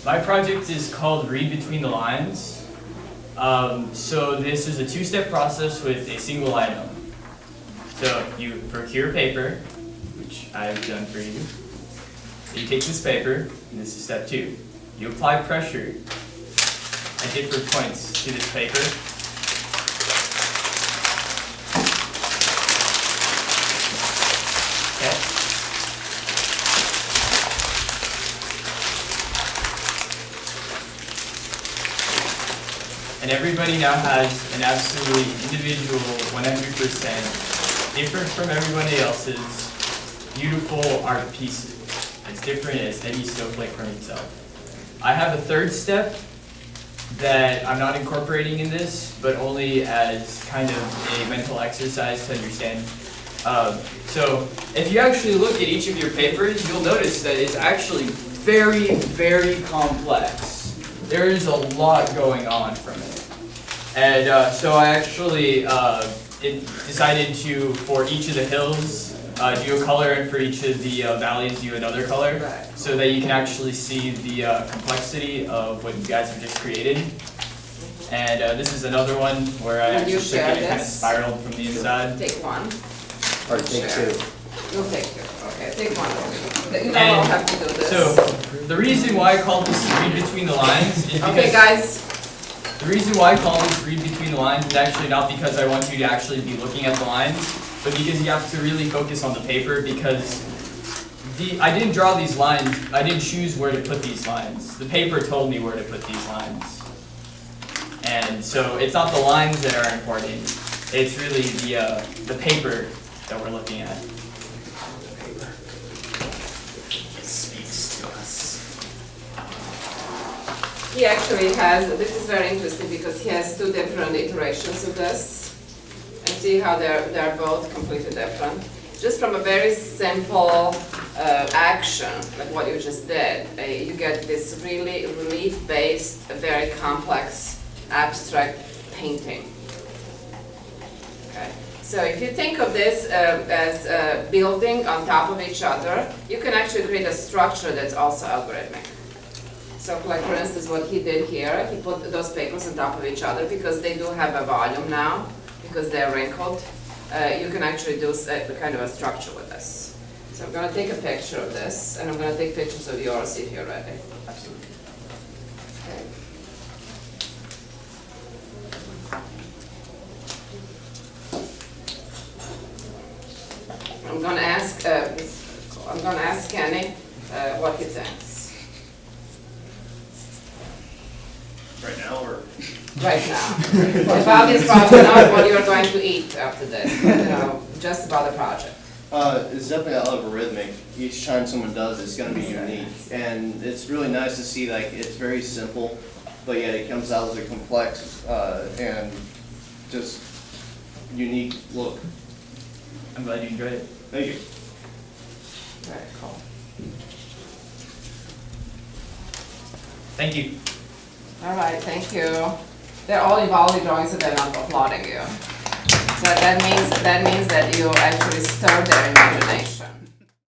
My project is called Read Between the Lines. So this is a two-step process with a single item. So you procure paper, which I've done for you. You take this paper, and this is step 2. You apply pressure at different points to this paper. Okay. And everybody now has an absolutely individual, 100% different from everybody else's beautiful art pieces. As different as any snowflake from itself. I have a third step that I'm not incorporating in this, but only as kind of a mental exercise to understand. So if you actually look at each of your papers, you'll notice that it's actually very, very complex. There is a lot going on from it. And so I actually decided to, for each of the hills, do a color, and for each of the valleys do another color, so that you can actually see the complexity of what you guys have just created. And this is another one where I actually took it and kind of spiraled from the inside. Take one. Or take two. You'll take two. Okay, take one. You don't all have to do this. So the reason why I call this Read Between the Lines is because... Okay, guys. The reason why I call this Read Between the Lines is actually not because I want you to actually be looking at the lines, but because you have to really focus on the paper, because I didn't draw these lines, I didn't choose where to put these lines. The paper told me where to put these lines. And so it's not the lines that are important, it's really the paper that we're looking at. It speaks to us. He actually has, this is very interesting because he has 2 different iterations of this. And see how they're both completely different. Just from a very simple action, like what you just did, you get this really relief-based, very complex, abstract painting. Okay. So if you think of this as building on top of each other, you can actually create a structure that's also algorithmic. So like for instance what he did here, he put those papers on top of each other because they do have a volume now, because they're wrinkled. You can actually do kind of a structure with this. So I'm going to take a picture of this, and I'm going to take pictures of yours if you're ready. Absolutely. Okay. I'm going to ask Kenny what he thinks. Right now, or? Right now. About this project, not what you're going to eat after this, but just about the project. It's definitely algorithmic. Each time someone does it's going to be unique. And it's really nice to see, like, it's very simple, but yet it comes out as a complex and just unique look. I'm glad you enjoyed it. Thank you. Very cool. Thank you. All right, thank you. They're all involved drawings, so they're not applauding you. So that means that you actually stir their imagination.